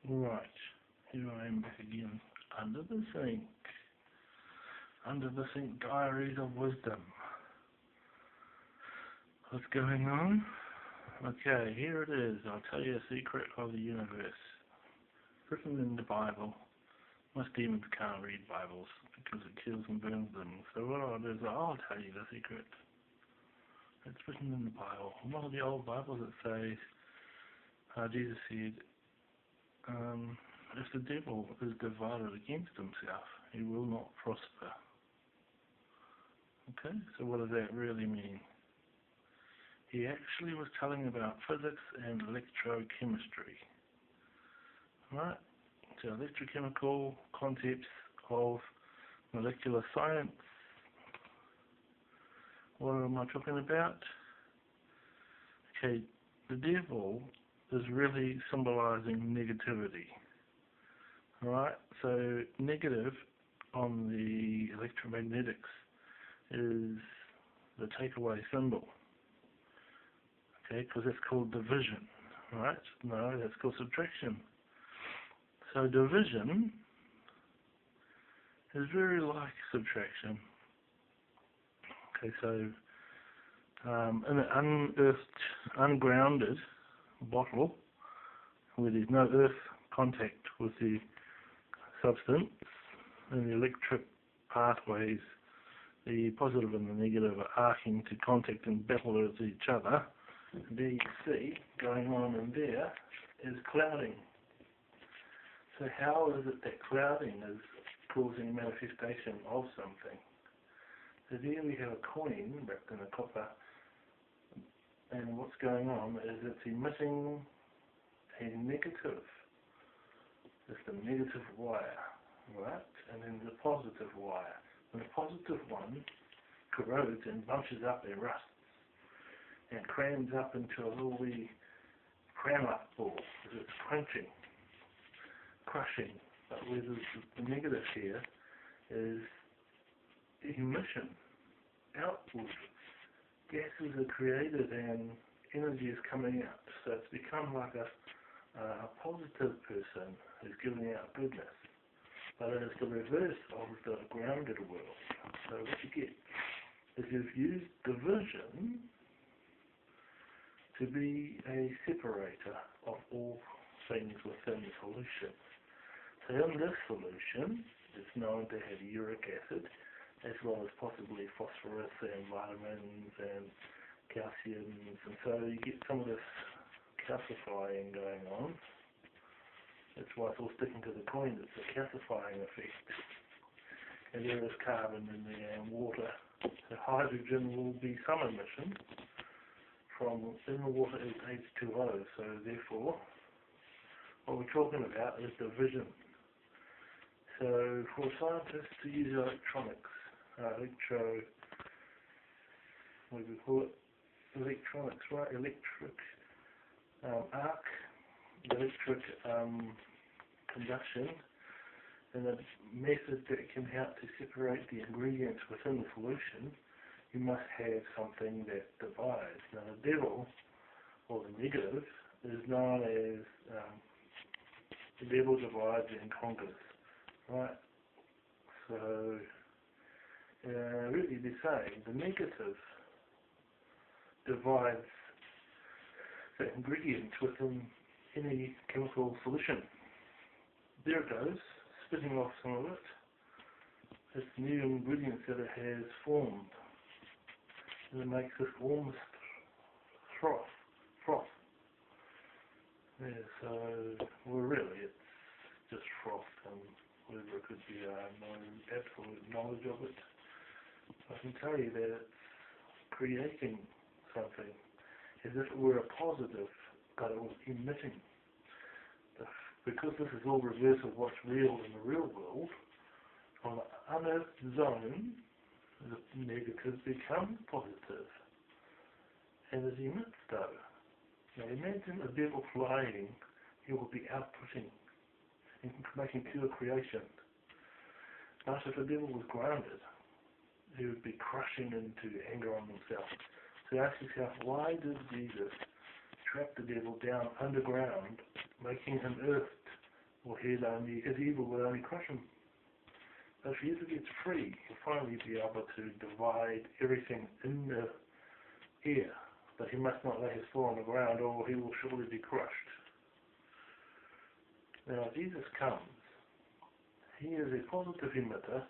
Right, here I am back again, under the sink. Under the Sink Diaries of Wisdom. What's going on? Okay, here it is. I'll tell you a secret of the universe. Written in the Bible. Most demons can't read Bibles because it kills and burns them. So what I'll do is I'll tell you the secret. It's written in the Bible. One of the old Bibles that says, Jesus said, if the devil is divided against himself, he will not prosper. Okay, so what does that really mean? He actually was telling about physics and electrochemistry. Right? So electrochemical concepts of molecular science. What am I talking about? Okay, the devil is really symbolizing negativity. Right? So negative on the electromagnetics is the takeaway symbol. Okay, because that's called division, right? No, that's called subtraction. So division is very like subtraction. Okay, so in an unearthed, ungrounded bottle where there's no earth contact with the substance and the electric pathways, the positive and the negative are arcing to contact and battle with each other. And there you see, going on in there, is clouding. So how is it that clouding is causing manifestation of something? So there we have a coin wrapped in a copper, and what's going on is it's emitting a negative. It's the negative wire, right? And then the positive wire. And the positive one corrodes and bunches up and rusts and crams up into a little wee cram-up ball because it's crunching, crushing. But where the negative here is emission, output. Gases are created and energy is coming out. So it's become like a positive person who's giving out goodness. But it is the reverse of the grounded world. So what you get is you've used division to be a separator of all things within the solution. So in this solution, it's known to have uric acid, as well as possibly phosphorus and vitamins and calciums, and so you get some of this calcifying going on. That's why it's all sticking to the coin. It's a calcifying effect. And there is carbon in there and water. So hydrogen will be some emission from in the water is H2O. So therefore, what we're talking about is division. So for scientists to use electronics, what do we call it? Electronics, right? Electric arc, electric conduction, and a method that can help to separate the ingredients within the solution. You must have something that divides. Now the devil, or the negative, is known as the devil divides and conquers, right? So really they're saying the negative divides the ingredients within any chemical solution. There it goes, spitting off some of it. It's new ingredients that it has formed. And it makes this Ormus froth. Yeah, so, well really it's just froth and whatever it could be, no absolute knowledge of it. I can tell you that it's creating something as if it were a positive, but it was emitting. Because this is all reverse of what's real in the real world, on the unearthed zone, the negative becomes positive. And it emits though. Now imagine a devil flying, he will be outputting and making pure creation. But if a devil was grounded, he would be crushing into anger on himself. So ask yourself, why did Jesus trap the devil down underground, making him earthed or his evil would only crush him. But if he ever gets free, he'll finally be able to divide everything in the air. But he must not lay his foot on the ground, or he will surely be crushed. Now, Jesus comes. He is a positive emitter,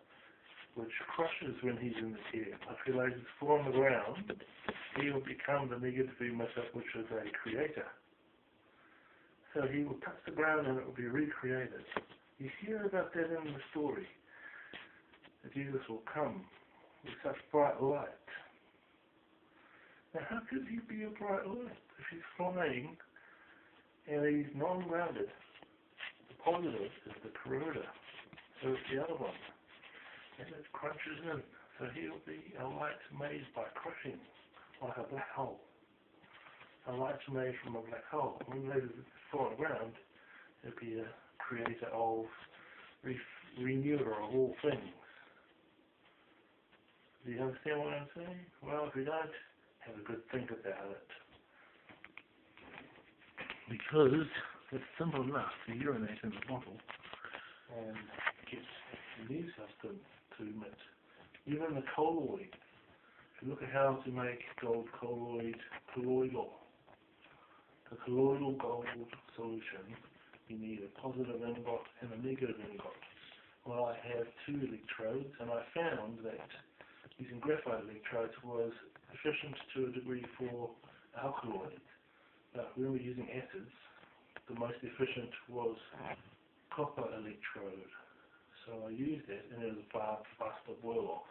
which crushes when he's in the air. If he lays his foot on the ground, he will become the negative emitter, which is a creator. So he will touch the ground and it will be recreated. You hear about that in the story. That Jesus will come with such bright light. Now how could he be a bright light if he's flying and he's non-grounded? The positive is the corroder, so it's the other one. And it crunches in, so he'll be a light made by crushing, like a black hole. A light made from a black hole. When it lays its foot on the ground, it'll be a creator of, renewer of all things. Do you understand what I'm saying? Well, if you don't, have a good think about it. Because it's simple enough to urinate in the bottle and get the new substance to emit. Even the colloid. If you look at how to make gold colloidal. The colloidal gold solution, you need a positive ingot and a negative ingot. Well, I have 2 electrodes, and I found that using graphite electrodes was efficient to a degree for alkaloids. But when we're using acids, the most efficient was copper electrode. So I used that, and it was far faster boil off.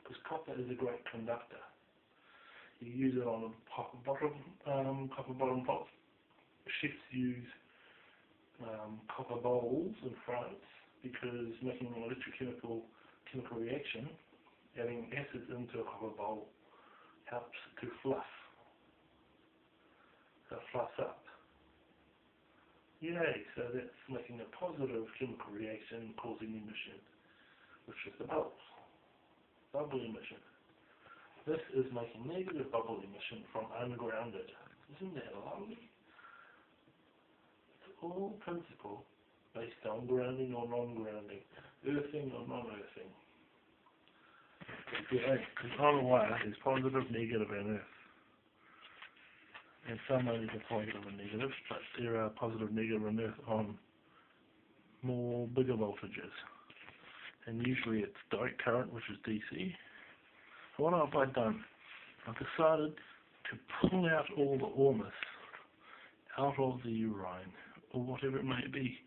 Because copper is a great conductor. You use it on a copper bottom pot. Chefs use copper bowls in France because making an electrochemical reaction, adding acids into a copper bowl helps to fluff. So it fluffs up. Yay, so that's making a positive chemical reaction causing emission, which is the bubble emission. This is making negative bubble emission from ungrounded. Isn't that lovely? It's all principle based on grounding or non-grounding, earthing or non-earthing. On a wire is positive, negative and earth. And some only are positive and negative, but there are positive, negative and earth on more bigger voltages. And usually it's direct current, which is DC. So what have I done? I've decided to pull out all the Ormus out of the urine, or whatever it may be,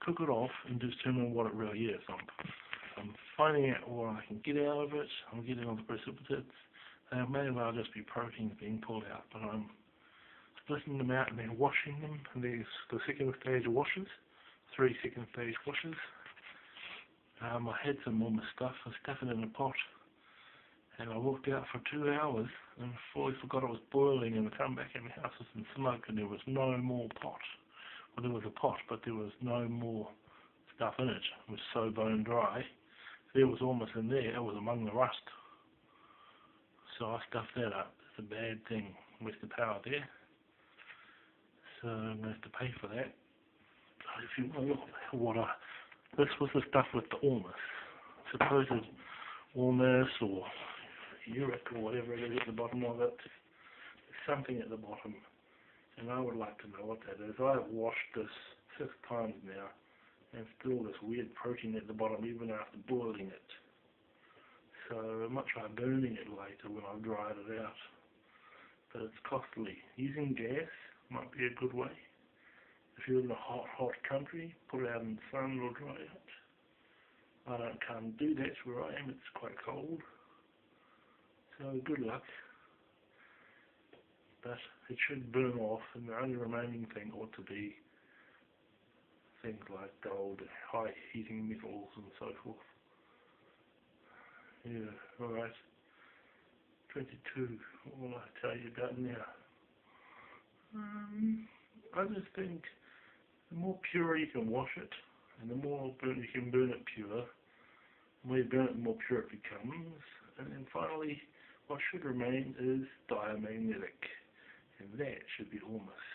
cook it off and determine what it really is. I'm finding out what I can get out of it. I'm getting all the precipitates. They may well just be proteins being pulled out, but I'm splitting them out and then washing them. And there's the second stage washes, 3 second stage washes. I had some Ormus stuff. I stuck it in a pot, and I walked out for 2 hours and fully forgot it was boiling, and I come back in the house with some smoke and there was no more pot. Well, there was a pot, but there was no more stuff in it. It was so bone dry. There was Ormus in there. It was among the rust. So I stuffed that up. It's a bad thing. Waste the power there. So I'm going to have to pay for that. If you want to look at what this was the stuff with the Ormus. Supposed Ormus or uric or whatever it is at the bottom of it. There's something at the bottom. And I would like to know what that is. I've washed this 6 times now, and still this weird protein at the bottom even after boiling it. So I might try burning it later when I've dried it out. But it's costly. Using gas might be a good way. If you're in a hot country, put it out in the sun, it'll dry out. I can't do that where I am, it's quite cold. So good luck. But it should burn off, and the only remaining thing ought to be things like gold, high heating metals and so forth. Yeah, alright. 22, what will I tell you about now? I just think the more pure you can wash it, and the more you can burn it pure, the more you burn it, the more pure it becomes. And then finally, what should remain is diamagnetic, and that should be Ormus.